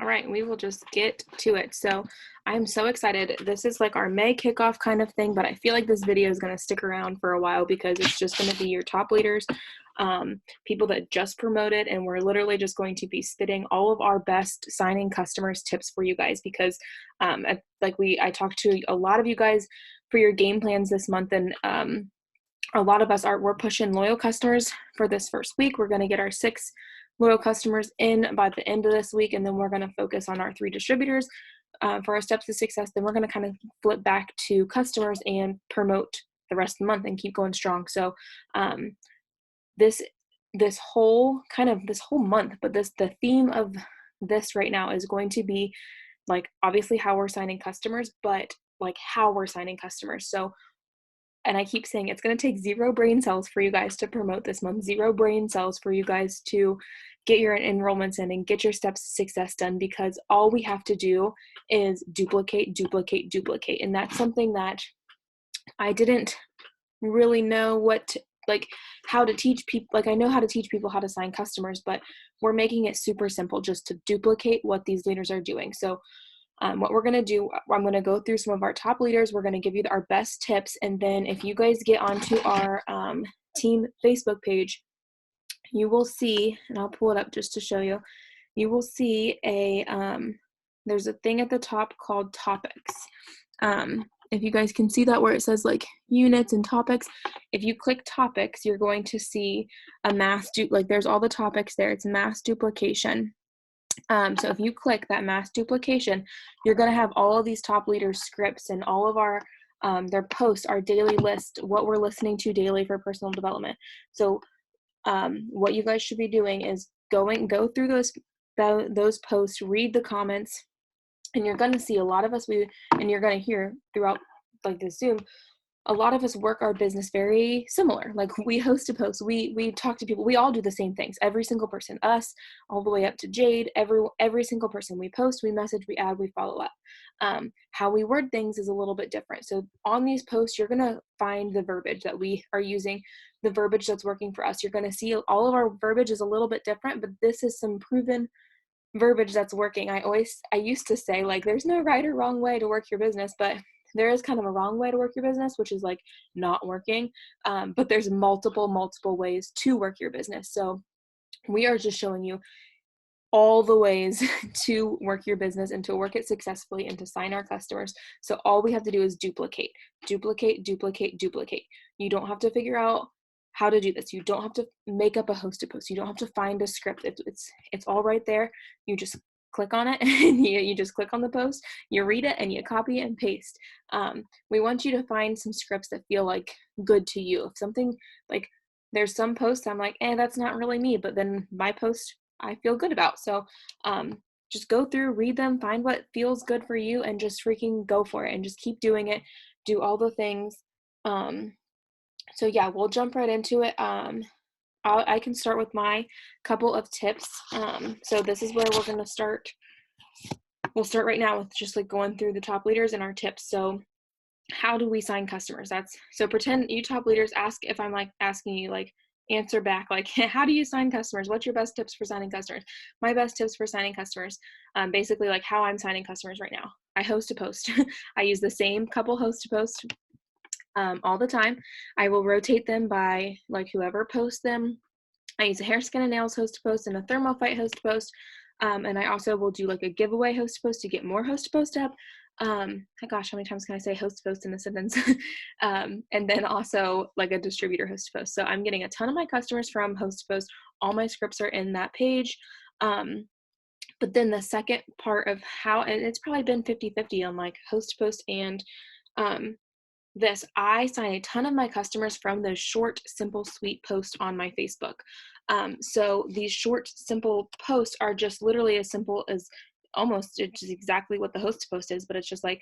All right, we will just get to it. So I'm so excited. This is like our May kickoff kind of thing, but I feel like this video is going to stick around for a while because it's just going to be your top leaders, people that just promoted, and we're literally just going to be spitting all of our best signing customers tips for you guys because I talked to a lot of you guys for your game plans this month, and a lot of us we're pushing loyal customers for this first week. We're going to get our 6 loyal customers in by the end of this week, and then we're going to focus on our 3 distributors for our steps to success. Then we're going to kind of flip back to customers and promote the rest of the month and keep going strong. So this whole month, but the theme of this right now is going to be like obviously how we're signing customers, but like how we're signing customers. So, and I keep saying it's going to take 0 brain cells for you guys to promote this month, 0 brain cells for you guys to get your enrollments in and get your steps to success done, because all we have to do is duplicate. And that's something that I didn't really know how to teach people. Like, I know how to teach people how to sign customers, but we're making it super simple just to duplicate what these leaders are doing. So what we're going to do, I'm going to go through some of our top leaders. We're going to give you our best tips. And then if you guys get onto our team Facebook page, you will see, and I'll pull it up just to show you, you will see there's a thing at the top called topics. If you guys can see that where it says like units and topics, if you click topics, you're going to see a there's all the topics there. It's mass duplication. So if you click that mass duplication, you're going to have all of these top leaders scripts and all of our their posts, our daily list, what we're listening to daily for personal development. So what you guys should be doing is go through those posts, read the comments, and you're going to see a lot of us, and you're going to hear throughout like this Zoom, a lot of us work our business very similar. Like, we host a post, we talk to people, we all do the same things. Every single person, us, all the way up to Jade, every single person, we post, we message, we add, we follow up. How we word things is a little bit different. So on these posts, you're going to find the verbiage that we are using, the verbiage that's working for us. You're going to see all of our verbiage is a little bit different, but this is some proven verbiage that's working. I used to say, like, there's no right or wrong way to work your business, but there is kind of a wrong way to work your business, which is like not working. But there's multiple ways to work your business. So we are just showing you all the ways to work your business and to work it successfully and to sign our customers. So all we have to do is duplicate. You don't have to figure out how to do this. You don't have to make up a hosted post. You don't have to find a script. It's all right there. You just click on it and you just click on the post, you read it, and you copy and paste. We want you to find some scripts that feel like good to you. If something like, there's some posts I'm like, that's not really me, but then my post I feel good about. So just go through, read them, find what feels good for you, and just freaking go for it and just keep doing it. Do all the things. So yeah, we'll jump right into it. I can start with my couple of tips. So this is where we're going to start. We'll start right now with just like going through the top leaders and our tips. So how do we sign customers? So pretend you top leaders ask, if I'm like asking you, like, answer back, like, how do you sign customers? What's your best tips for signing customers? My best tips for signing customers, basically like how I'm signing customers right now. I host a post. I use the same couple host to post all the time. I will rotate them by like whoever posts them. I use a hair, skin, and nails host to post and a thermal fight host to post. And I also will do like a giveaway host to post to get more host to post up. Gosh, how many times can I say host to post in a sentence? And then also like a distributor host to post. So I'm getting a ton of my customers from host to post. All my scripts are in that page. But then the second part of how, and it's probably been 50-50 on like host to post and I sign a ton of my customers from those short, simple, sweet posts on my Facebook. So these short, simple posts are just literally as simple as it's exactly what the host post is, but it's just like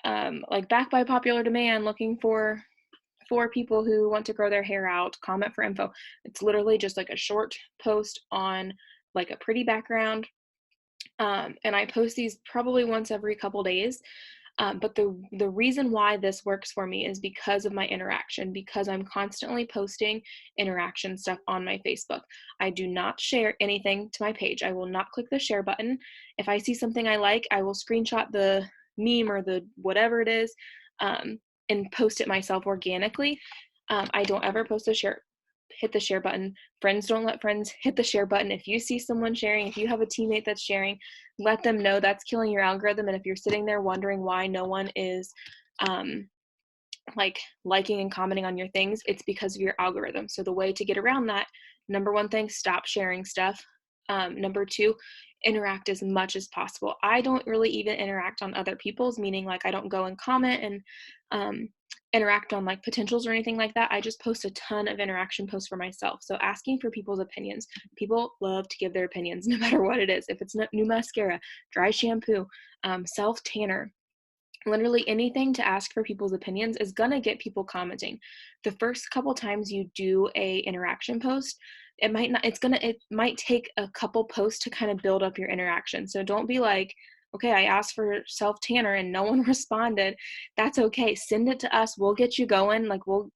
back by popular demand, looking for people who want to grow their hair out, comment for info. It's literally just like a short post on like a pretty background. And I post these probably once every couple days. But the reason why this works for me is because of my interaction, because I'm constantly posting interaction stuff on my Facebook. I do not share anything to my page. I will not click the share button. If I see something I like, I will screenshot the meme or the whatever it is, and post it myself organically. I don't ever hit the share button. Friends don't let friends hit the share button. If you see someone sharing, if you have a teammate that's sharing, let them know. That's killing your algorithm. And if you're sitting there wondering why no one is like liking and commenting on your things, it's because of your algorithm. So the way to get around that, number one thing, stop sharing stuff. Number two, interact as much as possible. I don't really even interact on other people's, meaning like I don't go and comment and interact on like potentials or anything like that. I just post a ton of interaction posts for myself. So asking for people's opinions. People love to give their opinions no matter what it is. If it's new mascara, dry shampoo, self tanner, literally anything to ask for people's opinions is gonna get people commenting. The first couple times you do a interaction post, it might take a couple posts to kind of build up your interaction. So don't be like, okay, I asked for self tanner and no one responded. That's okay. Send it to us. We'll get you going. Like we'll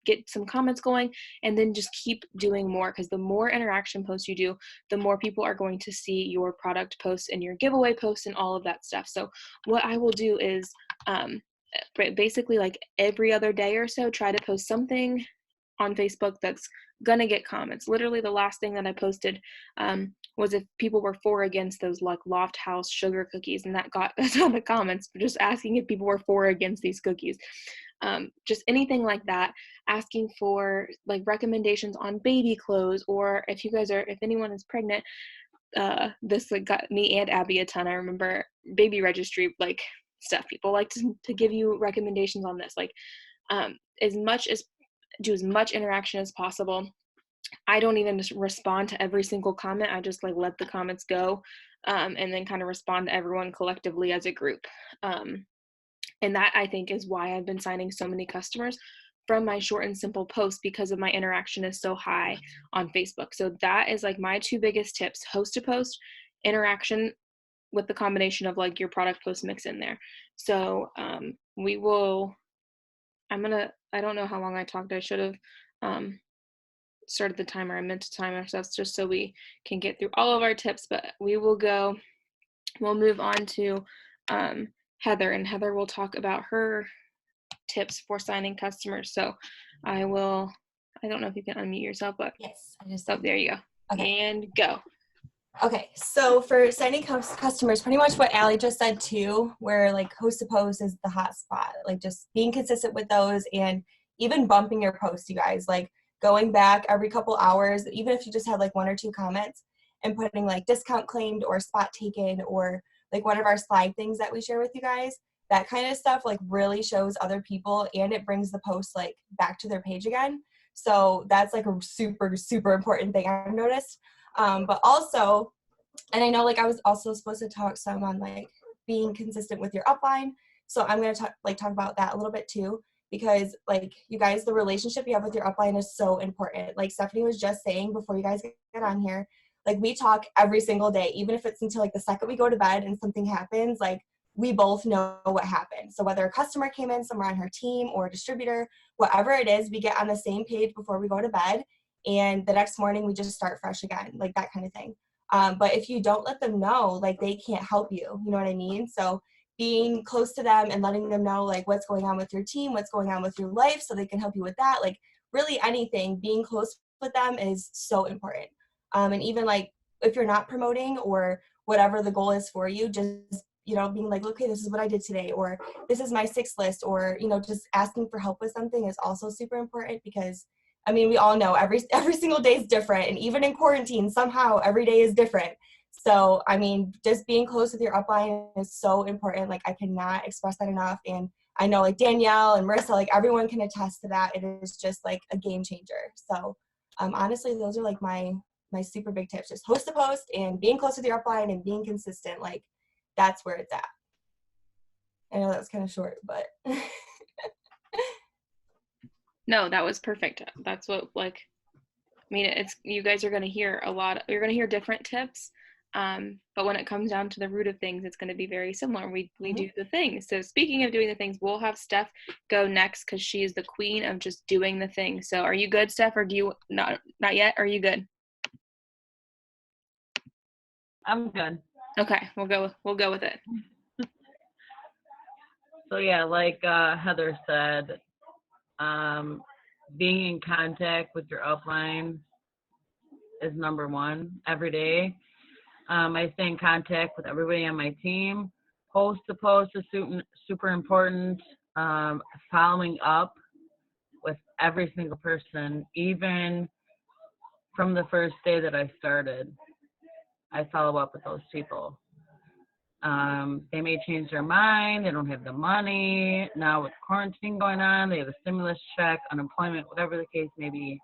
get some comments going, and then just keep doing more, because the more interaction posts you do, the more people are going to see your product posts and your giveaway posts and all of that stuff. So what I will do is basically like every other day or so, try to post something on Facebook that's gonna get comments. Literally the last thing that I posted was if people were for or against those like Loft House sugar cookies, and that got a ton of comments, just asking if people were for or against these cookies. Just anything like that, asking for like recommendations on baby clothes, or if anyone is pregnant, this like got me and Abby a ton. I remember baby registry like stuff. People like to give you recommendations on this, like do as much interaction as possible. I don't even just respond to every single comment. I just like let the comments go, and then kind of respond to everyone collectively as a group. And that, I think, is why I've been signing so many customers from my short and simple posts, because of my interaction is so high on Facebook. So that is like my two biggest tips: host to post, interaction with the combination of like your product post mix in there. So I don't know how long I talked. I should have started the timer. I meant to time ourselves just so we can get through all of our tips, but we'll move on to Heather, and Heather will talk about her tips for signing customers. So I don't know if you can unmute yourself, but yes, I just there you go. Okay. And go. Okay, so for signing customers, pretty much what Allie just said too, where like host to post is the hot spot, like just being consistent with those, and even bumping your post, you guys, like going back every couple hours, even if you just had like one or two comments, and putting like discount claimed or spot taken, or like one of our slide things that we share with you guys. That kind of stuff like really shows other people, and it brings the post like back to their page again. So that's like a super, super important thing I've noticed. But also, and I know like I was also supposed to talk some on like being consistent with your upline. So I'm going to talk about that a little bit too, because like you guys, the relationship you have with your upline is so important. Like Stephanie was just saying before you guys get on here, like we talk every single day, even if it's until like the second we go to bed and something happens, like we both know what happened. So whether a customer came in somewhere on her team or a distributor, whatever it is, we get on the same page before we go to bed. And the next morning we just start fresh again, like that kind of thing. But if you don't let them know, like they can't help you, you know what I mean? So being close to them and letting them know like what's going on with your team, what's going on with your life, so they can help you with that. Like really anything, being close with them is so important. And even like if you're not promoting or whatever the goal is for you, just, you know, being like, okay, this is what I did today, or this is my 6 list, or, you know, just asking for help with something is also super important, because I mean, we all know every single day is different. And even in quarantine, somehow every day is different. So, I mean, just being close with your upline is so important. Like, I cannot express that enough. And I know like Danielle and Marissa, like everyone can attest to that. It is just like a game changer. So, honestly, those are like my super big tips. Just host to post and being close with your upline and being consistent. Like, that's where it's at. I know that was kind of short, but. No, that was perfect. That's what, like, I mean, it's, you guys are going to hear a lot. You're going to hear different tips. But when it comes down to the root of things, it's going to be very similar. We Mm-hmm. do the things. So speaking of doing the things, we'll have Steph go next because she is the queen of just doing the things. So are you good, Steph, or do you not yet? Are you good? I'm good. Okay, we'll go with it. So yeah, like Heather said, being in contact with your upline is number one every day. I stay in contact with everybody on my team. Post to post is super important. Following up with every single person, even from the first day that I started, I follow up with those people. They may change their mind. They don't have the money. Now with quarantine going on, they have a stimulus check, unemployment, whatever the case may be.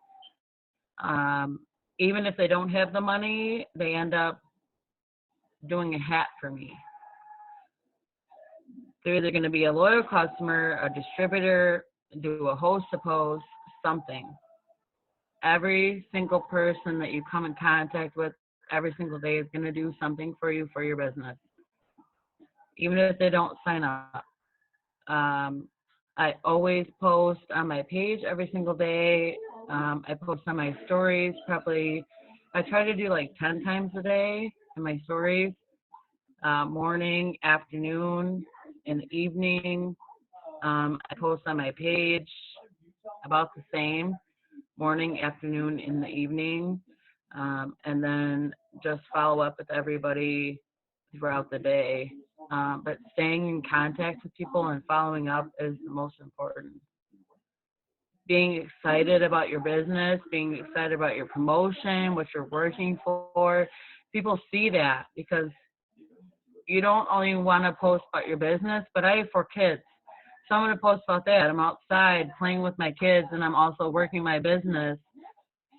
Even if they don't have the money, they end up doing a hat for me. They're either going to be a loyal customer, a distributor, do a host to post, something. Every single person that you come in contact with every single day is going to do something for you for your business, even if they don't sign up. I always post on my page every single day. I post on my stories probably, I try to do like 10 times a day in my stories, morning, afternoon, in the evening. I post on my page about the same, morning, afternoon, in the evening, and then just follow up with everybody throughout the day. But staying in contact with people and following up is the most important. Being excited about your business, being excited about your promotion, what you're working for. People see that because you don't only want to post about your business, but I have 4 kids. So I'm going to post about that. I'm outside playing with my kids and I'm also working my business.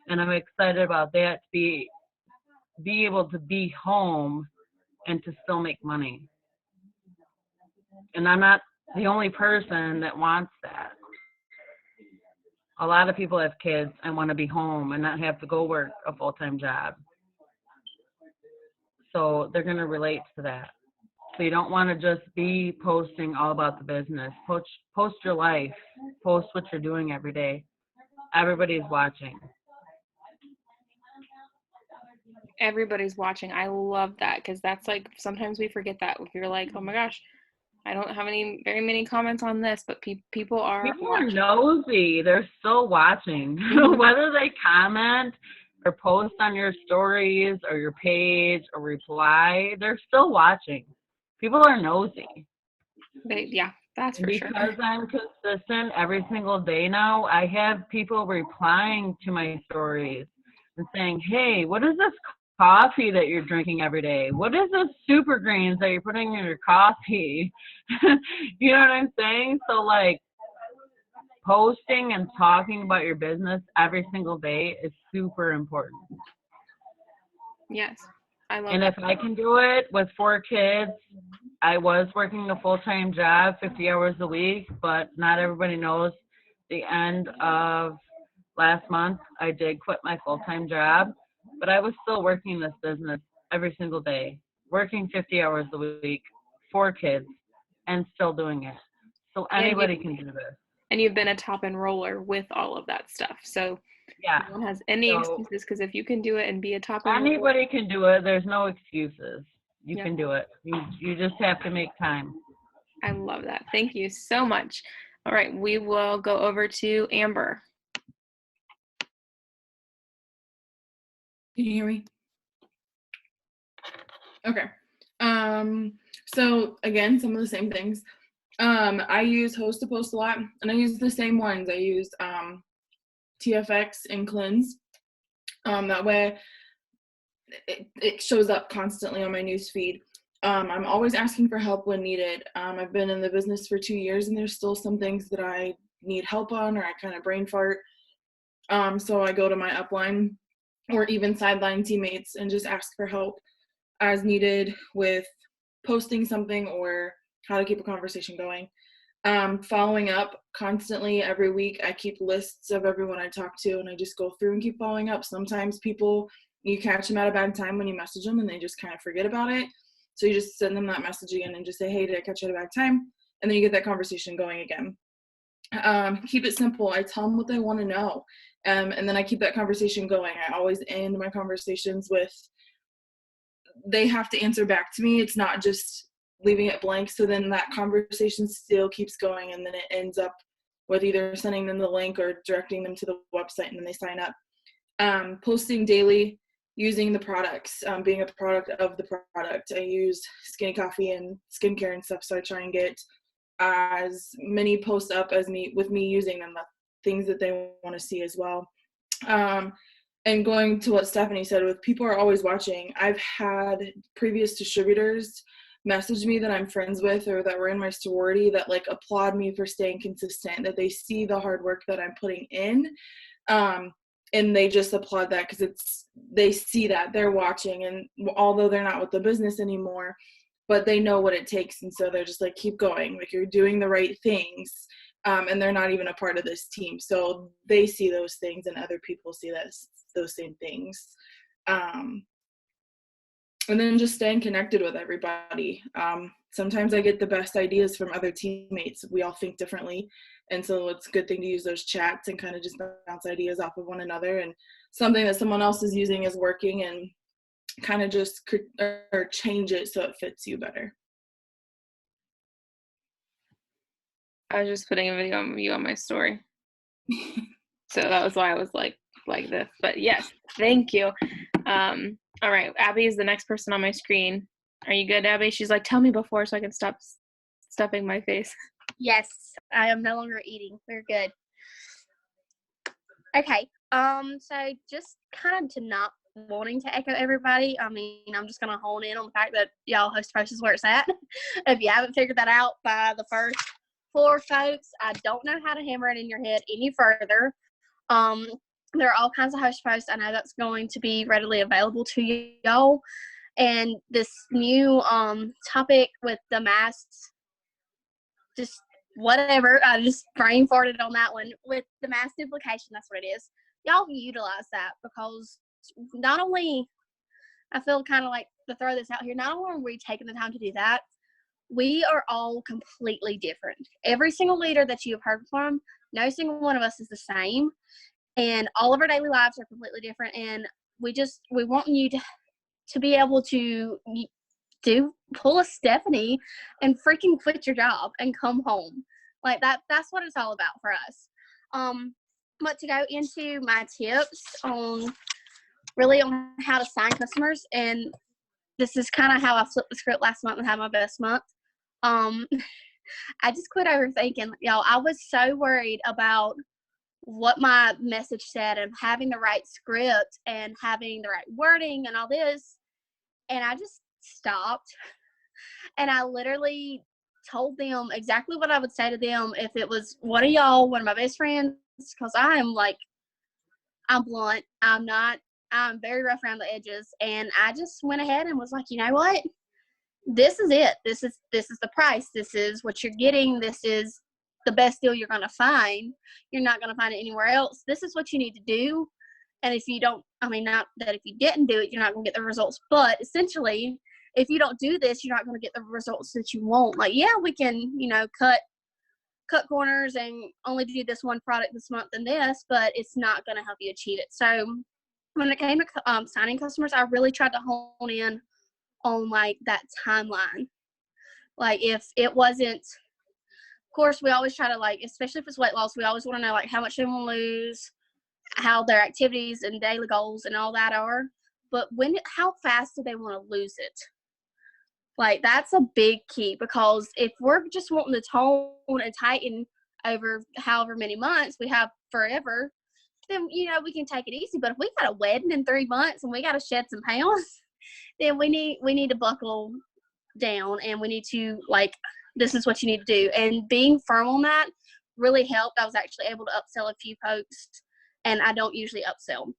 And I'm excited about that to be able to be home and to still make money. And I'm not the only person that wants that. A lot of people have kids and want to be home and not have to go work a full-time job. So they're going to relate to that. So you don't want to just be posting all about the business. Post your life. Post what you're doing every day. Everybody's watching. Everybody's watching. I love that because that's like sometimes we forget that if you're like, oh my gosh, I don't have very many comments on this, but people are People are watching. nosy. They're still watching. Mhm. Whether they comment or post on your stories or your page or reply, they're still watching. People are nosy. Yeah, that's And for sure. because I'm consistent every single day now, I have people replying to my stories and saying, hey, what is this coffee that you're drinking every day? What is this super greens that you're putting in your coffee? You know what I'm saying? So, like, posting and talking about your business every single day is super important. Yes, I love And that. if I can do it with 4 kids, I was working a full-time job, 50 hours a week, but not everybody knows the end of last month, I did quit my full-time job, but I was still working this business every single day, working 50 hours a week, 4 kids, and still doing it. So And anybody can do this. you've been a top enroller with all of that stuff. So Yeah. no one has any So excuses because if you can do it and be a top enroller, anybody can do it. There's no excuses. You yeah, can do it. You just have to make time. I love that. Thank you so much. All right, we will go over to Amber. Can you hear me? Okay. So again, some of the same things. I use host to post a lot, and I use the same ones. I used TFX and Cleanse. That way it shows up constantly on my news feed. I'm always asking for help when needed. I've been in the business for 2 years, and there's still some things that I need help on, or I kind of brain fart. So I go to my upline or even sideline teammates and just ask for help as needed with posting something or how to keep a conversation going. Following up constantly every week. I keep lists of everyone I talk to and I just go through and keep following up. Sometimes people you catch them at a bad time when you message them and they just kind of forget about it. So you just send them that message again and just say, hey, did I catch you at a bad time? And then you get that conversation going again. Keep it simple. I tell them what they want to know. And then I keep that conversation going. I always end my conversations with, they have to answer back to me. It's not just leaving it blank. So then that conversation still keeps going, and then it ends up with either sending them the link or directing them to the website, and then they sign up. Posting daily, using the products, being a product of the product. I use Skinny Coffee and skincare and stuff, so I try and get as many posts up as with me using them, the things that they want to see as well. And going to what Stephanie said, with people are always watching, I've had previous distributors message me that I'm friends with or that were in my sorority that like applaud me for staying consistent, that they see the hard work that I'm putting in. And they just applaud that because they see that they're watching, and although they're not with the business anymore, but they know what it takes. And so they're just like, keep going, like you're doing the right things. And they're not even a part of this team. So they see those things, and other people see those same things. And then just staying connected with everybody. Sometimes I get the best ideas from other teammates. We all think differently. And so it's a good thing to use those chats and kind of just bounce ideas off of one another. And something that someone else is using is working, and kind of just or change it so it fits you better. I was just putting a video of you on my story. So that was why I was like this. But yes, thank you. All right, Abby is the next person on my screen. Are you good, Abby? She's like, tell me before so I can stop stuffing my face. Yes, I am no longer eating. We're good. Okay, so just kind of to not wanting to echo everybody, I mean, I'm just going to hone in on the fact that y'all host post is where it's at. If you haven't figured that out by the first 4 folks, I don't know how to hammer it in your head any further. There are all kinds of host posts. I know that's going to be readily available to y'all. And this new topic with the masks, just whatever, I just brain farted on that one. With the mask duplication, that's what it is. Y'all utilize that, because not only, I feel kind of like to throw this out here, not only are we taking the time to do that, we are all completely different. Every single leader that you have heard from, no single one of us is the same. And all of our daily lives are completely different. And we want you to be able to pull a Stephanie and freaking quit your job and come home. Like that's what it's all about for us. But to go into my tips on how to sign customers, and this is kind of how I flipped the script last month and had my best month. I just quit overthinking. Y'all, I was so worried about what my message said and having the right script and having the right wording and all this. And I just stopped. And I literally told them exactly what I would say to them if it was one of my best friends, because I'm blunt. I'm very rough around the edges. And I just went ahead and was like, you know what? This is it. This is the price. This is what you're getting. This is the best deal you're going to find. You're not going to find it anywhere else. This is what you need to do. And if you don't, not that if you didn't do it, you're not going to get the results. But essentially, if you don't do this, you're not going to get the results that you want. Like, yeah, we can, cut corners and only do this one product this month and this, but it's not going to help you achieve it. So when it came to signing customers, I really tried to hone in on that timeline. Like if it wasn't, of course, we always try to especially if it's weight loss, we always want to know how much they want to lose, how their activities and daily goals and all that are. But how fast do they want to lose it? That's a big key, because if we're just wanting to tone and tighten over however many months we have forever, then, we can take it easy. But if we got a wedding in 3 months and we got to shed some pounds, then we need to buckle down, and we need to this is what you need to do. And being firm on that really helped. I was actually able to upsell a few folks, and I don't usually upsell.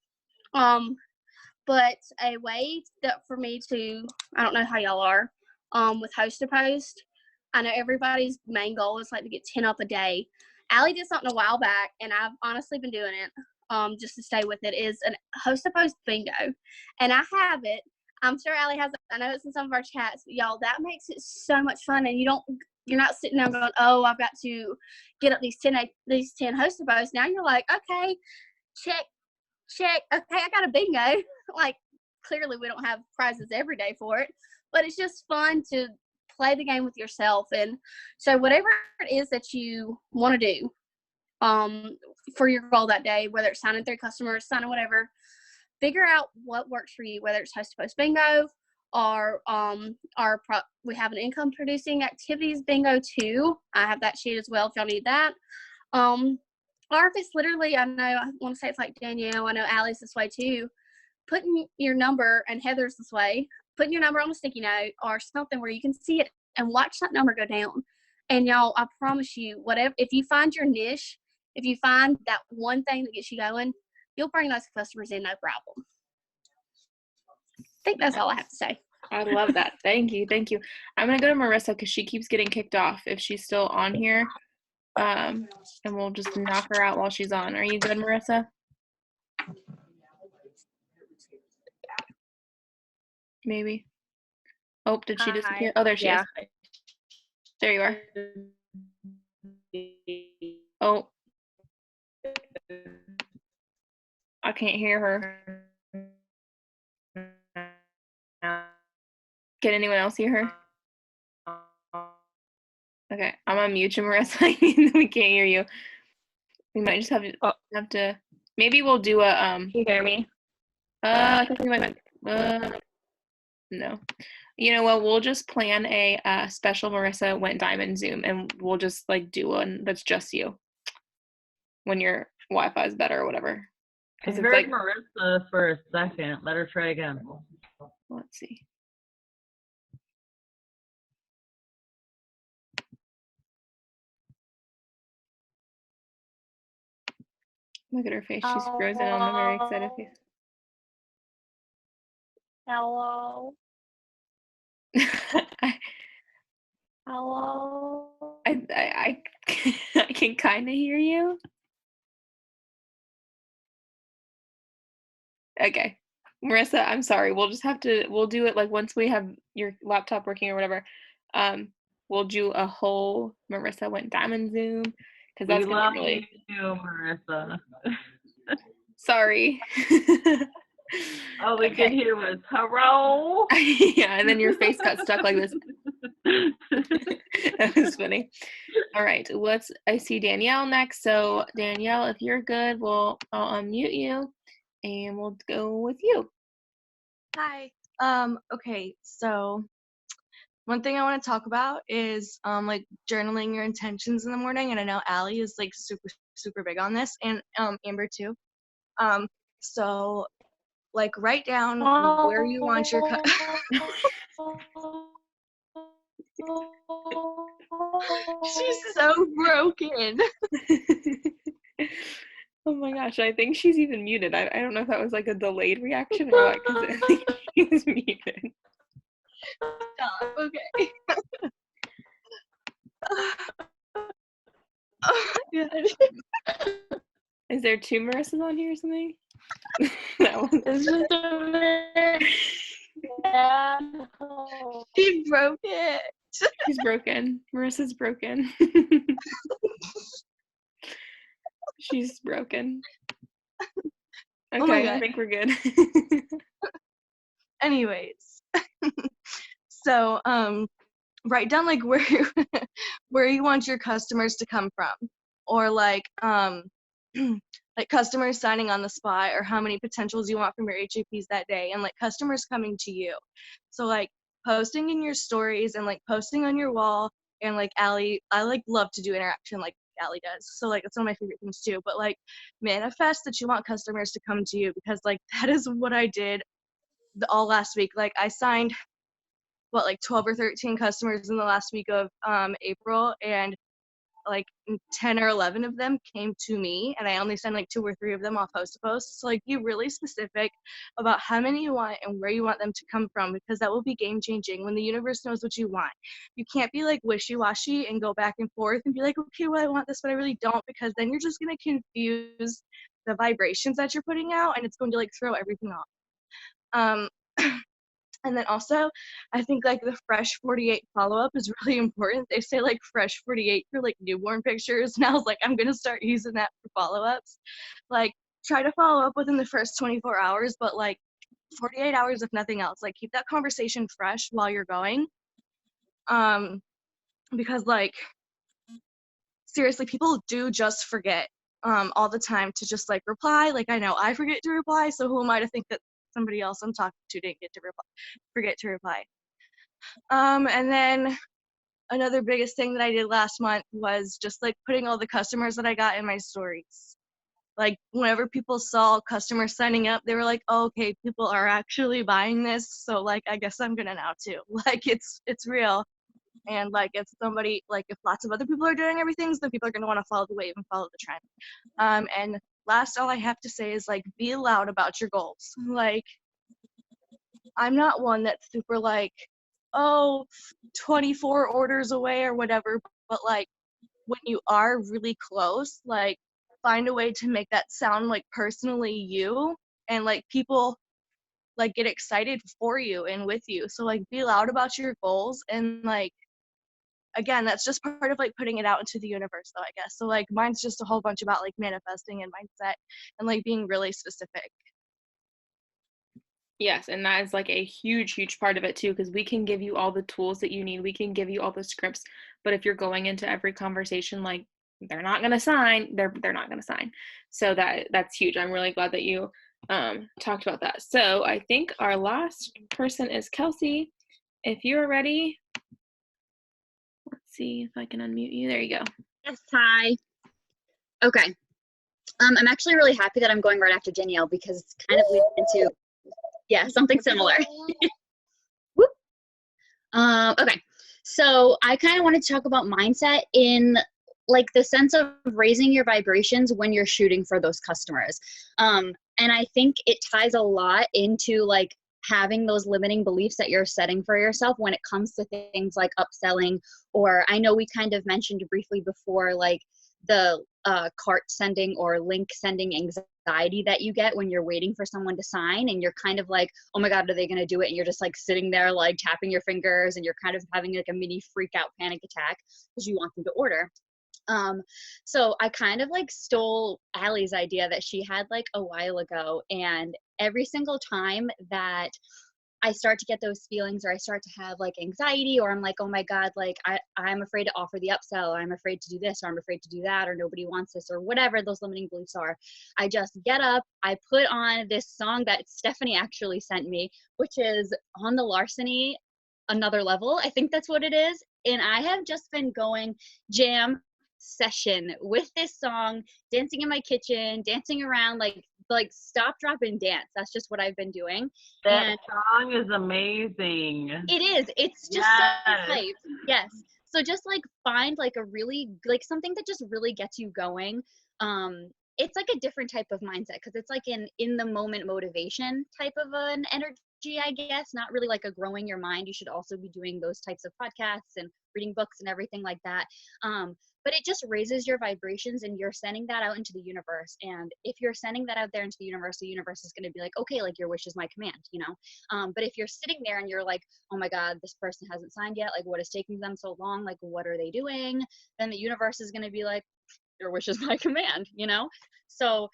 But a way that for me to, I don't know how y'all are, with host to post, I know everybody's main goal is to get 10 up a day. Allie did something a while back, and I've honestly been doing it. just to stay with it, is an host to post bingo. And I have it. I'm sure Allie has it. I know it's in some of our chats, but y'all, that makes it so much fun. And you're not sitting there going, oh, I've got to get up these 10 host to posts. Now you're like, okay, check. Okay, I got a bingo. Like, clearly we don't have prizes every day for it, but it's just fun to play the game with yourself. And so whatever it is that you want to do for your goal that day, whether it's signing 3 customers, signing whatever, figure out what works for you, whether it's host to post bingo or we have an income producing activities bingo too. I have that sheet as well if y'all need that. Or if it's literally, I know, I want to say it's like Danielle, I know Allie's this way too, putting your number, and Heather's this way, putting your number on a sticky note or something where you can see it and watch that number go down. And y'all, I promise you, whatever, if you find your niche, if you find that one thing that gets you going, you'll bring those customers in, no problem. I think that's all I have to say. I love that. Thank you. I'm going to go to Marissa because she keeps getting kicked off if she's still on here. And we'll just knock her out while she's on. Are you good, Marissa? Maybe. Oh, did she disappear? Oh, there she is. There you are. Oh. I can't hear her. Can anyone else hear her? Okay, I'm on mute, Marissa. We can't hear you. We might just have to. Maybe we'll do a. Can you hear me? I think we might. No. You know what? We'll just plan a special Marissa Went Diamond Zoom, and we'll just like do one that's just you when your Wi-Fi is better or whatever. I heard Marissa for a second. Let her try again. Let's see. Look at her face. She's frozen on the very excited face. Hello. Hello. I can kind of hear you. Okay. Marissa, I'm sorry. We'll do it like once we have your laptop working or whatever. We'll do a whole Marissa Went Diamond Zoom because that's gonna be really. We love you, Marissa. Sorry. All we could hear was hello. Yeah, and then your face got stuck like this. That was funny. All right, I see Danielle next. So Danielle, if you're good, I'll unmute you and we'll go with you. Hi. Okay, so one thing I want to talk about is like journaling your intentions in the morning, and I know Allie is like super big on this, and Amber too. So like write down where you want your She's so broken. Oh my gosh, I think she's even muted. I don't know if that was like a delayed reaction or what, because I think she's muted. Stop. Okay. Oh my god. Is there 2 Marissas on here or something? That one. It's just a minute. Yeah. She broke it. She's broken. Marissa's broken. She's broken. Okay, I think we're good. Anyways, so write down like where you want your customers to come from, or like like customers signing on the spot, or how many potentials you want from your HAPs that day, and like customers coming to you. So like posting in your stories and like posting on your wall, and like Allie, I like love to do interaction like Allie does. So like it's one of my favorite things too. But like manifest that you want customers to come to you, because like that is what I did all last week. Like I signed like 12 or 13 customers in the last week of April, and like 10 or 11 of them came to me, and I only send like 2 or 3 of them off host to post. So like be really specific about how many you want and where you want them to come from, because that will be game changing when the universe knows what you want. You can't be like wishy-washy and go back and forth and be like, okay, well I want this but I really don't, because then you're just going to confuse the vibrations that you're putting out, and it's going to like throw everything off. Um, And then also, I think like the fresh 48 follow-up is really important. They say like fresh 48 for like newborn pictures, and I was like, I'm gonna start using that for follow-ups. Like try to follow up within the first 24 hours, but like 48 hours if nothing else. Like keep that conversation fresh while you're going. Because like seriously, people do just forget all the time to just like reply. Like I know I forget to reply, so who am I to think that somebody else I'm talking to didn't forget to reply. And then another biggest thing that I did last month was just like putting all the customers that I got in my stories. Like whenever people saw customers signing up, they were like, oh, okay, people are actually buying this, so like I guess I'm gonna now too. Like it's real. And like if somebody, like if lots of other people are doing everything, then people are gonna want to follow the wave and follow the trend. And last, all I have to say is like be loud about your goals. Like I'm not one that's super like, oh, 24 orders away or whatever, but like when you are really close, like find a way to make that sound like personally you, and like people like get excited for you and with you. So like be loud about your goals, and like again, that's just part of like putting it out into the universe though, I guess. So like mine's just a whole bunch about like manifesting and mindset and like being really specific. Yes, and that is like a huge, huge part of it too, because we can give you all the tools that you need. We can give you all the scripts, but if you're going into every conversation like they're not gonna sign, they're not gonna sign. So that's huge. I'm really glad that you talked about that. So I think our last person is Kelsey. If you're ready, let's see if I can unmute you. There you go. Yes, hi. Okay. I'm actually really happy that I'm going right after Danielle because it's kind of leads into, yeah, something similar. Whoop. Okay. So I kind of wanted to talk about mindset in like the sense of raising your vibrations when you're shooting for those customers. And I think it ties a lot into like having those limiting beliefs that you're setting for yourself when it comes to things like upselling, or I know we kind of mentioned briefly before, like the cart sending or link sending anxiety that you get when you're waiting for someone to sign and you're kind of like, oh my God, are they going to do it? And you're just like sitting there like tapping your fingers and you're kind of having like a mini freak out panic attack because you want them to order. So I kind of like stole Allie's idea that she had like a while ago, and every single time that I start to get those feelings or I start to have like anxiety, or I'm like, oh my God, like I'm afraid to offer the upsell, or I'm afraid to do this, or I'm afraid to do that, or nobody wants this, or whatever those limiting beliefs are, I just get up, I put on this song that Stephanie actually sent me, which is On the Larceny, Another Level. I think that's what it is. And I have just been going jam session with this song, dancing in my kitchen, dancing around, like stop, drop, and dance. That's just what I've been doing. That And song is amazing. it is. It's just so hype. Yes. So just like find like a really like something that just really gets you going. It's like a different type of mindset because it's like an in the moment motivation type of an energy, I guess. Not really like a growing your mind. You should also be doing those types of podcasts and reading books and everything like that. But it just raises your vibrations and you're sending that out into the universe. And if you're sending that out there into the universe is going to be like, okay, like your wish is my command, you know? But if you're sitting there and you're like, oh my God, this person hasn't signed yet. Like what is taking them so long? Like, what are they doing? Then the universe is going to be like, your wish is my command, you know? So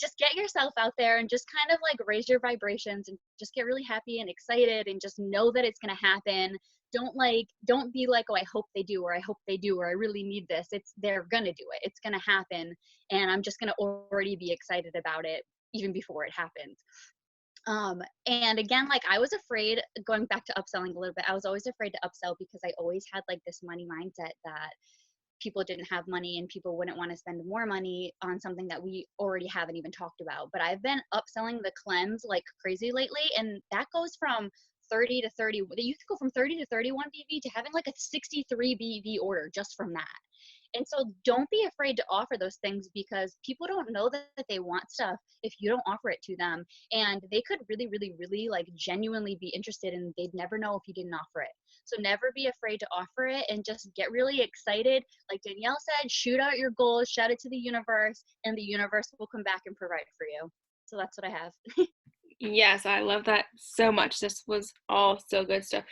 just get yourself out there and just kind of like raise your vibrations and just get really happy and excited and just know that it's going to happen. Don't be like, oh, I hope they do, or I hope they do, or I really need this. They're going to do it. It's going to happen. And I'm just going to already be excited about it even before it happens. And again, like I was afraid, going back to upselling a little bit, I was always afraid to upsell because I always had like this money mindset that people didn't have money and people wouldn't want to spend more money on something that we already haven't even talked about. But I've been upselling the cleanse like crazy lately, and that goes from 30 to 30. You can go from 30 to 31 BV to having like a 63 BV order just from that. And so don't be afraid to offer those things, because people don't know that they want stuff if you don't offer it to them. And they could really, really, really like genuinely be interested, and they'd never know if you didn't offer it. So never be afraid to offer it, and just get really excited. Like Danielle said, shoot out your goals, shout it to the universe, and the universe will come back and provide for you. So that's what I have. Yes, I love that so much. This was all so good stuff.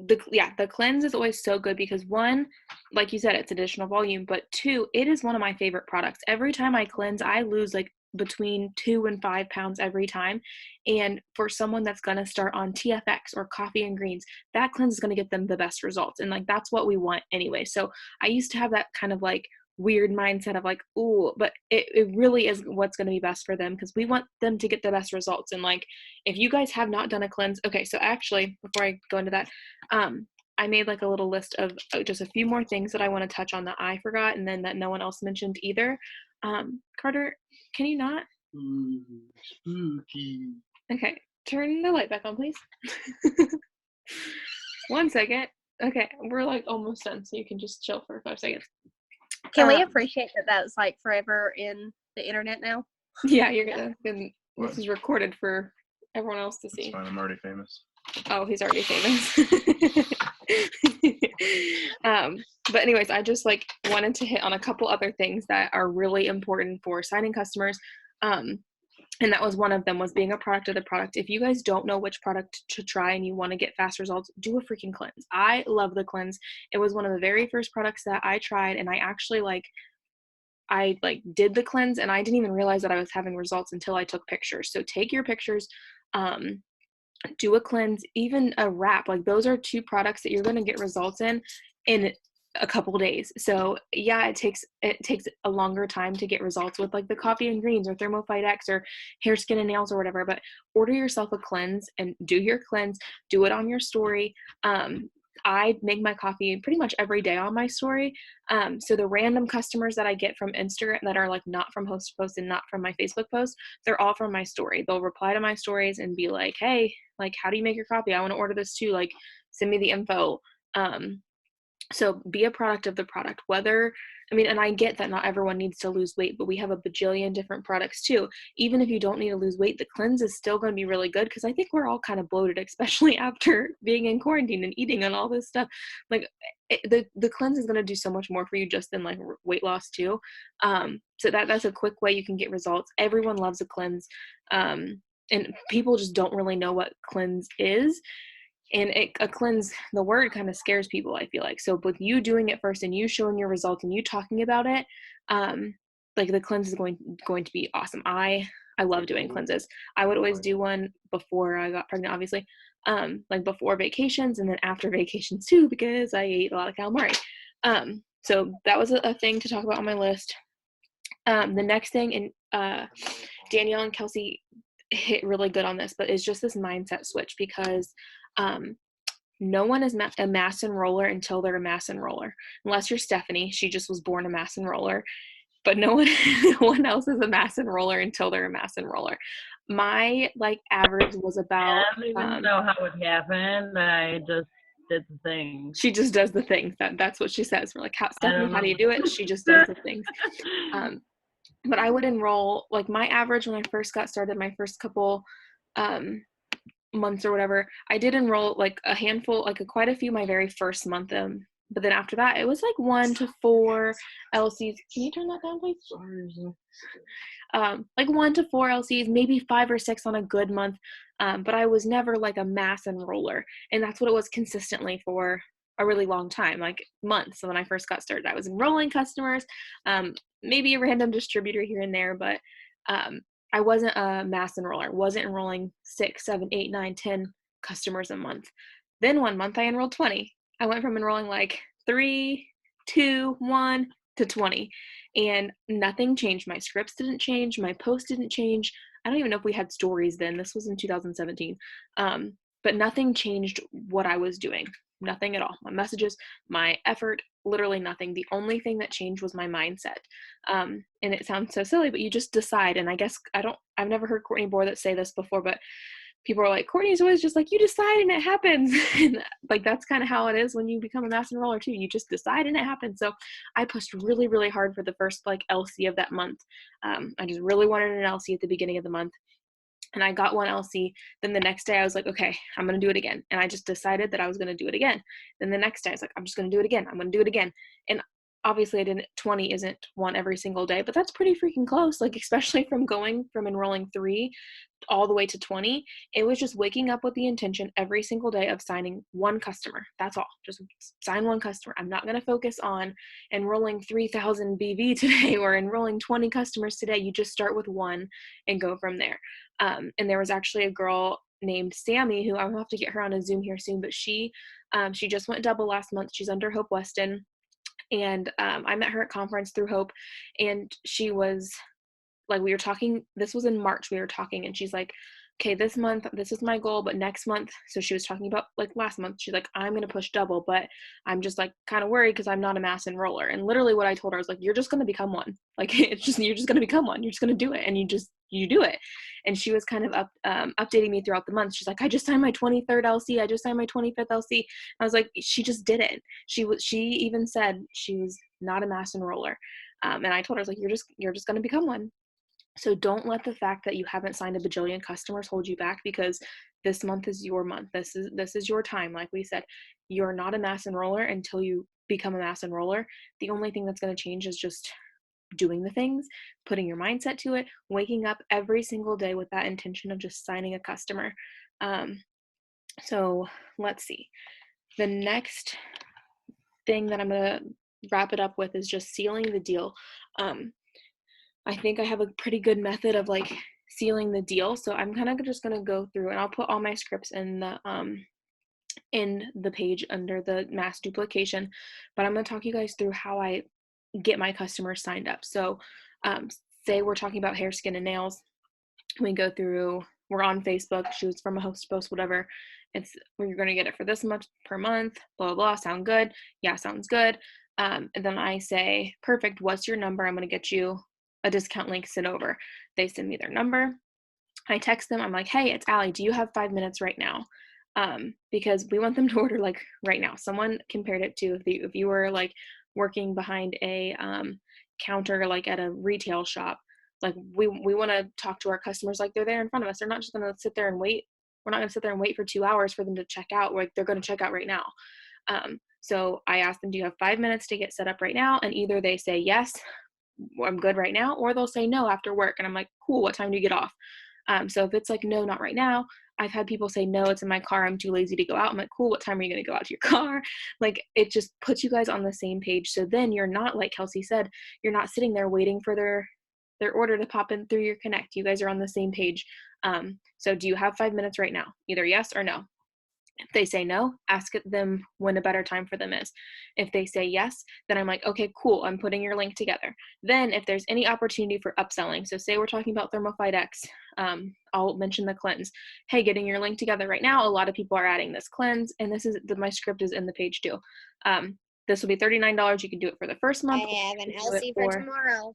The cleanse is always so good because, one, like you said, it's additional volume, but two, it is one of my favorite products. Every time I cleanse, I lose like between 2 and 5 pounds every time. And for someone that's going to start on TFX or coffee and greens, that cleanse is going to get them the best results. And like, that's what we want anyway. So I used to have that kind of like weird mindset of like, ooh, but it really is what's going to be best for them, because we want them to get the best results. And like, if you guys have not done a cleanse, okay, so actually, before I go into that, I made like a little list of just a few more things that I want to touch on that I forgot, and then that no one else mentioned either. Carter, can you not? Spooky. Okay, turn the light back on, please. 1 second. Okay, we're like almost done, so you can just chill for 5 seconds. Can we appreciate that that's like forever in the internet now? Yeah, you're gonna. This is recorded for everyone else to see. It's fine. I'm already famous. Oh, he's already famous. But anyways, I just like wanted to hit on a couple other things that are really important for signing customers. And that was one of them, was being a product of the product. If you guys don't know which product to try and you want to get fast results, do a freaking cleanse. I love the cleanse. It was one of the very first products that I tried, and I actually I did the cleanse, and I didn't even realize that I was having results until I took pictures. So take your pictures, do a cleanse, even a wrap. Like, those are 2 products that you're going to get results in a couple days. So yeah, it takes a longer time to get results with like the coffee and greens or Thermophyte X or hair, skin, and nails or whatever, but order yourself a cleanse and do your cleanse, do it on your story. I make my coffee pretty much every day on my story. So the random customers that I get from Instagram that are like not from Host to Post and not from my Facebook post, they're all from my story. They'll reply to my stories and be like, hey, like, how do you make your coffee? I want to order this too. Like, send me the info. So be a product of the product, and I get that not everyone needs to lose weight, but we have a bajillion different products too. Even if you don't need to lose weight, the cleanse is still going to be really good, because I think we're all kind of bloated, especially after being in quarantine and eating and all this stuff. Like, the cleanse is going to do so much more for you just than like weight loss too. So that's a quick way you can get results. Everyone loves a cleanse. And people just don't really know what cleanse is. And a cleanse, the word kind of scares people, I feel like. So with you doing it first and you showing your results and you talking about it, like, the cleanse is going to be awesome. I love doing cleanses. I would always do one before I got pregnant, obviously, like before vacations and then after vacations too, because I ate a lot of calamari. So that was a thing to talk about on my list. The next thing, and Danielle and Kelsey hit really good on this, but it's just this mindset switch, because no one is a mass enroller until they're a mass enroller, unless you're Stephanie. She just was born a mass enroller, but no one else is a mass enroller until they're a mass enroller. My average was about, I don't even know how it happened. I just did the things. She just does the things. That's what she says. We're like, Stephanie, how do you do it? She just does the things. But I would enroll, like, my average when I first got started, my first couple months or whatever, I did enroll like a handful, like quite a few my very first month. But then after that, it was like 1 to 4 LCs. Can you turn that down, please? Like 1 to 4 LCs, maybe 5 or 6 on a good month. But I was never like a mass enroller. And that's what it was consistently for a really long time, like months. So when I first got started, I was enrolling customers, maybe a random distributor here and there, but I wasn't a mass enroller. Wasn't enrolling 6, 7, 8, 9, 10 customers a month. Then one month I enrolled 20. I went from enrolling like 3, 2, 1 to 20, and nothing changed. My scripts didn't change. My posts didn't change. I don't even know if we had stories then. This was in 2017. But nothing changed what I was doing. Nothing at all. My messages, my effort, literally nothing. The only thing that changed was my mindset. And it sounds so silly, but you just decide. And I guess I've never heard Courtney Bohr that say this before, but people are like, Courtney's always just like, you decide and it happens. And like, that's kind of how it is when you become a mass enroller too. You just decide and it happens. So I pushed really, really hard for the first like LC of that month. I just really wanted an LC at the beginning of the month. And I got one LC. Then the next day I was like, okay, I'm going to do it again. And I just decided that I was going to do it again. Then the next day I was like, I'm just going to do it again. I'm going to do it again. And obviously I didn't, 20 isn't one every single day, but that's pretty freaking close. Like, especially from going from enrolling 3 all the way to 20, it was just waking up with the intention every single day of signing one customer. That's all. Just sign one customer. I'm not going to focus on enrolling 3,000 BV today or enrolling 20 customers today. You just start with one and go from there. And there was actually a girl named Sammy who I'll have to get her on a Zoom here soon, but she just went double last month. She's under Hope Weston. And I met her at conference through Hope, and she was like, we were talking, this was in March, we were talking, and she's like, okay, this month, this is my goal, but next month, so she was talking about like last month, she's like, I'm going to push double, but I'm just like kind of worried because I'm not a mass enroller. And literally what I told her, I was like, you're just going to become one. Like, it's just, you're just going to become one. You're just going to do it. And you do it. And she was kind of updating me throughout the month. She's like, I just signed my 23rd LC. I just signed my 25th LC. I was like, she just did it. She even said she was not a mass enroller. And I told her, I was like, you're just going to become one. So don't let the fact that you haven't signed a bajillion customers hold you back, because this month is your month. This is your time. Like we said, you're not a mass enroller until you become a mass enroller. The only thing that's going to change is just doing the things, putting your mindset to it, waking up every single day with that intention of just signing a customer. So let's see. The next thing that I'm going to wrap it up with is just sealing the deal. I think I have a pretty good method of like sealing the deal. So I'm kind of just going to go through, and I'll put all my scripts in the page under the mass duplication, but I'm going to talk you guys through how I get my customers signed up. So say we're talking about hair, skin, and nails. We go through, we're on Facebook, choose from a host post, whatever. We're going to get it for this much per month, blah, blah, blah. Sound good? Yeah, sounds good. And then I say, perfect, what's your number? I'm going to get you a discount link sent over. They send me their number. I text them. I'm like, hey, it's Allie. Do you have 5 minutes right now? Because we want them to order like right now. Someone compared it to if you were like working behind a counter, like at a retail shop, like we want to talk to our customers like they're there in front of us. They're not just going to sit there and wait. We're not going to sit there and wait for 2 hours for them to check out. Like they're going to check out right now. So I ask them, do you have 5 minutes to get set up right now? And either they say yes, I'm good right now, or they'll say no after work. And I'm like, cool, what time do you get off? So if it's like, no, not right now, I've had people say, no, it's in my car, I'm too lazy to go out. I'm like, cool, what time are you going to go out to your car? Like, it just puts you guys on the same page. So then you're not, like Kelsey said, you're not sitting there waiting for their order to pop in through your Connect. You guys are on the same page. So do you have 5 minutes right now? Either yes or no. If they say no, ask them when a better time for them is. If they say yes, then I'm like, okay, cool, I'm putting your link together. Then if there's any opportunity for upselling, so say we're talking about Thermophyte X, I'll mention the cleanse. Hey, getting your link together right now, a lot of people are adding this cleanse, and my script is in the page too. This will be $39. You can do it for the first month. I have an LC for tomorrow.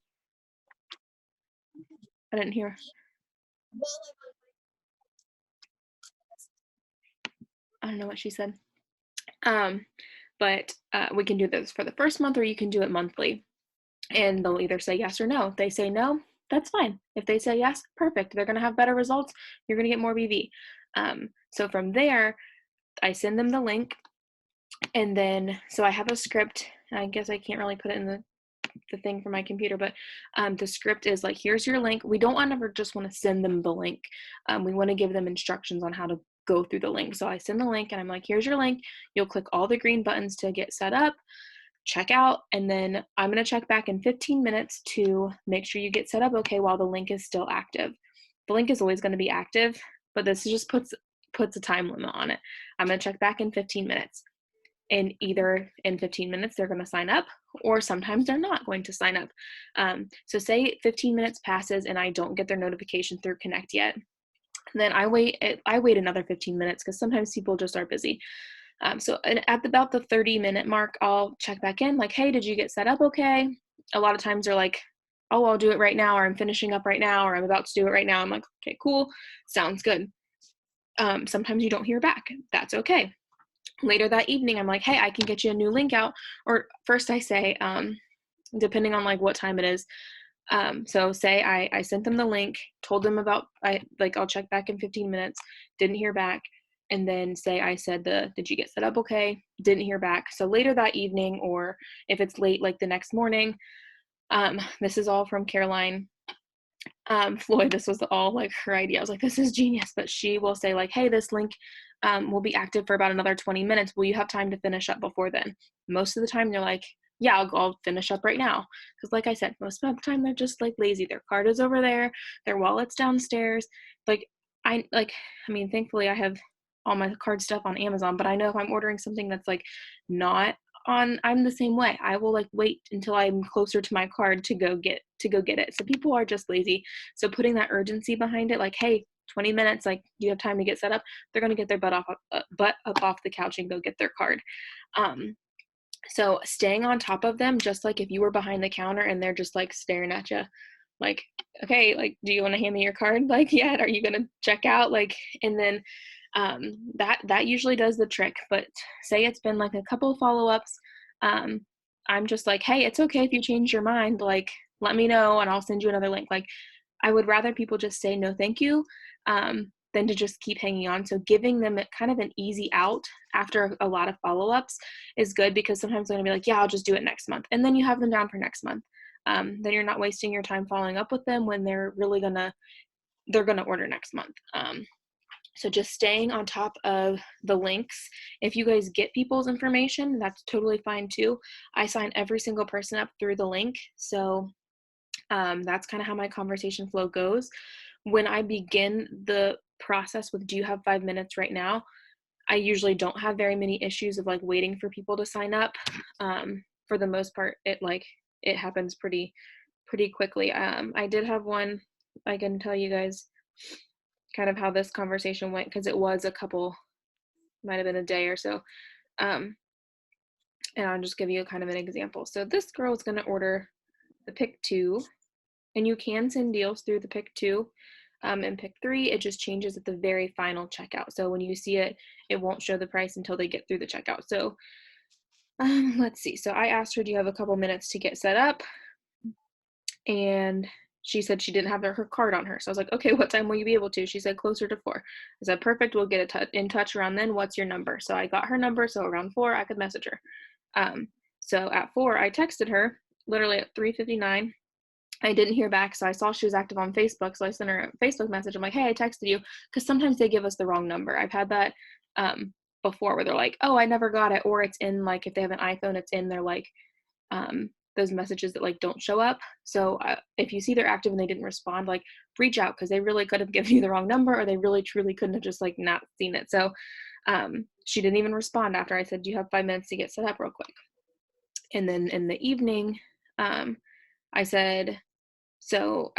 I didn't hear. I don't know what she said. But we can do this for the first month, or you can do it monthly. And they'll either say yes or no. If they say no, that's fine. If they say yes, perfect. They're going to have better results. You're going to get more BV. So from there, I send them the link. And then, so I have a script. I guess I can't really put it in the thing for my computer, but the script is like, here's your link. We don't just want to send them the link. We want to give them instructions on how to go through the link. So I send the link and I'm like, here's your link. You'll click all the green buttons to get set up, check out, and then I'm going to check back in 15 minutes to make sure you get set up okay while the link is still active. The link is always going to be active, but this just puts a time limit on it. I'm going to check back in 15 minutes. And either in 15 minutes they're going to sign up, or sometimes they're not going to sign up. So say 15 minutes passes and I don't get their notification through Connect yet. Then I wait another 15 minutes because sometimes people just are busy. So at about the 30-minute mark, I'll check back in like, hey, did you get set up okay? A lot of times they're like, oh, I'll do it right now, or I'm finishing up right now, or I'm about to do it right now. I'm like, okay, cool, sounds good. Sometimes you don't hear back. That's okay. Later that evening, I'm like, hey, I can get you a new link out. Or first I say, depending on like what time it is. So say I sent them the link, told them about, I'll check back in 15 minutes, didn't hear back. And then say I said did you get set up okay? Didn't hear back. So later that evening, or if it's late, like the next morning, this is all from Caroline Floyd. This was all like her idea. I was like, this is genius. But she will say like, hey, this link will be active for about another 20 minutes. Will you have time to finish up before then? Most of the time they're like, yeah, I'll finish up right now. Because like I said, most of the time they're just like lazy. Their card is over there, their wallet's downstairs. I mean, thankfully I have all my card stuff on Amazon, but I know if I'm ordering something that's like not on, I'm the same way. I will like wait until I'm closer to my card to go get it. So people are just lazy. So putting that urgency behind it, like, hey, 20 minutes, like, do you have time to get set up? They're going to get their butt up off the couch and go get their card. So staying on top of them, just like if you were behind the counter and they're just like staring at you, like, okay, like, do you want to hand me your card? Like, yeah, are you going to check out? Like, and then that usually does the trick. But say it's been like a couple of follow-ups, I'm just like, hey, it's okay if you change your mind, like, let me know and I'll send you another link. Like, I would rather people just say no thank you than to just keep hanging on. So giving them kind of an easy out after a lot of follow-ups is good, because sometimes they're gonna be like, yeah, I'll just do it next month, and then you have them down for next month. Then you're not wasting your time following up with them when they're really gonna order next month. So just staying on top of the links. If you guys get people's information, that's totally fine too. I sign every single person up through the link. So that's kind of how my conversation flow goes. When I begin the process with, do you have 5 minutes right now? I usually don't have very many issues of like waiting for people to sign up. For the most part, it happens pretty quickly. I did have one, I can tell you guys kind of how this conversation went, because it was might have been a day or so. And I'll just give you kind of an example. So this girl is going to order the pick 2, and you can send deals through the pick 2 and pick 3. It just changes at the very final checkout. So when you see it, it won't show the price until they get through the checkout. So let's see. So I asked her, do you have a couple minutes to get set up? And she said she didn't have her card on her. So I was like, okay, what time will you be able to? She said closer to 4. I said, perfect, we'll get in touch around then. What's your number? So I got her number, so around 4 I could message her. So at 4 I texted her, literally at 3:59. I didn't hear back, so I saw she was active on Facebook, so I sent her a Facebook message. I'm like, hey, I texted you, because sometimes they give us the wrong number. I've had that before, where they're like, oh, I never got it, or it's in, like, if they have an iPhone, it's in their, like, those messages that, like, don't show up. So if you see they're active and they didn't respond, like, reach out, because they really could have given you the wrong number, or they really truly couldn't have just, like, not seen it. So she didn't even respond after I said, do you have 5 minutes to get set up real quick? And then in the evening, I said, do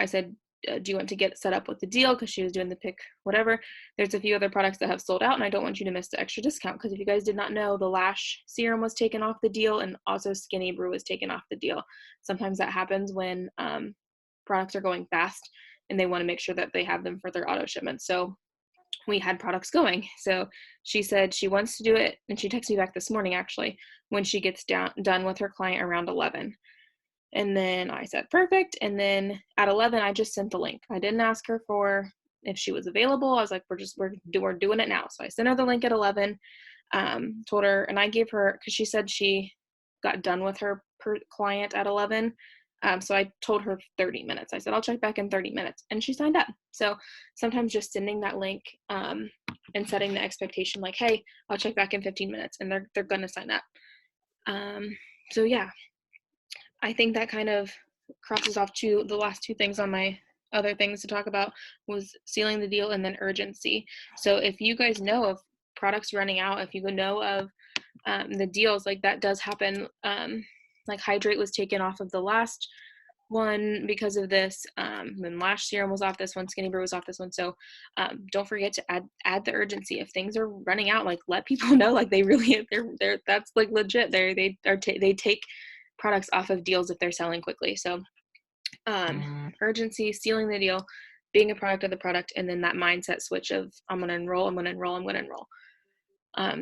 you want to get set up with the deal? Because she was doing the pick whatever. There's a few other products that have sold out, and I don't want you to miss the extra discount, because if you guys did not know, the lash serum was taken off the deal, and also Skinny Brew was taken off the deal. Sometimes that happens when products are going fast and they want to make sure that they have them for their auto shipments. So we had products going. So she said she wants to do it, and she texted me back this morning actually, when she gets done with her client around 11. And then I said, perfect. And then at 11, I just sent the link. I didn't ask her for if she was available. I was like, we're doing it now. So I sent her the link at 11, told her, and I gave her, because she said she got done with her client at 11. So I told her 30 minutes. I said, I'll check back in 30 minutes. And she signed up. So sometimes just sending that link and setting the expectation, like, hey, I'll check back in 15 minutes, and they're going to sign up. So yeah. I think that kind of crosses off to the last 2 things on my other things to talk about, was sealing the deal and then urgency. So if you guys know of products running out, if you know of the deals, like that does happen. Like Hydrate was taken off of the last one because of this. Then Lash Serum was off this one. Skinny Brew was off this one. So don't forget to add the urgency. If things are running out, like let people know, like they really, they're that's like legit. They take products off of deals if they're selling quickly. So urgency, sealing the deal, being a product of the product, and then that mindset switch of I'm going to enroll, I'm going to enroll, I'm going to enroll.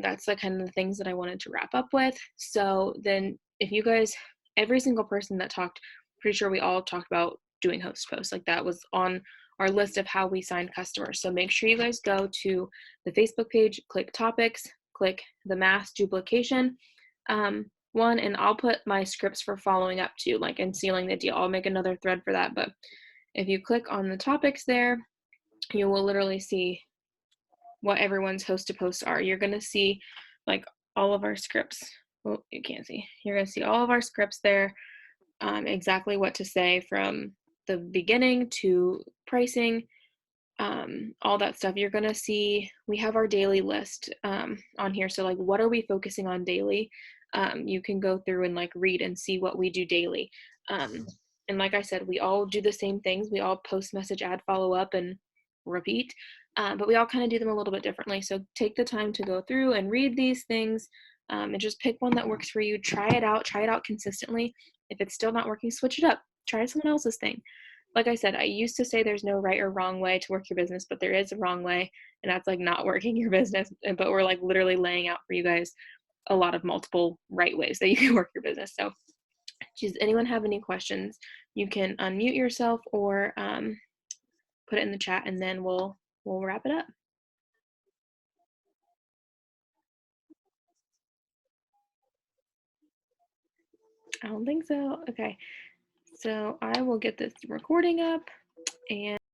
That's the kind of the things that I wanted to wrap up with. So then if you guys, every single person that talked, pretty sure we all talked about doing host posts. Like that was on our list of how we signed customers. So make sure you guys go to the Facebook page, click topics, click the mass duplication one, and I'll put my scripts for following up too, like and sealing the deal. I'll make another thread for that. But if you click on the topics there, you will literally see what everyone's host to posts are. You're going to see like all of our scripts. Well, you can't see. You're going to see all of our scripts there, exactly what to say from the beginning to pricing, all that stuff. You're going to see we have our daily list on here. So like, what are we focusing on daily? You can go through and like read and see what we do daily. And like I said, we all do the same things. We all post, message, add, follow up, and repeat. But we all kind of do them a little bit differently. So take the time to go through and read these things and just pick one that works for you. Try it out consistently. If it's still not working, switch it up. Try someone else's thing. Like I said, I used to say there's no right or wrong way to work your business, but there is a wrong way, and that's like not working your business. But we're like literally laying out for you guys a lot of multiple right ways that you can work your business. So does anyone have any questions? You can unmute yourself or put it in the chat, and then we'll wrap it up. I don't think so. Okay, so I will get this recording up and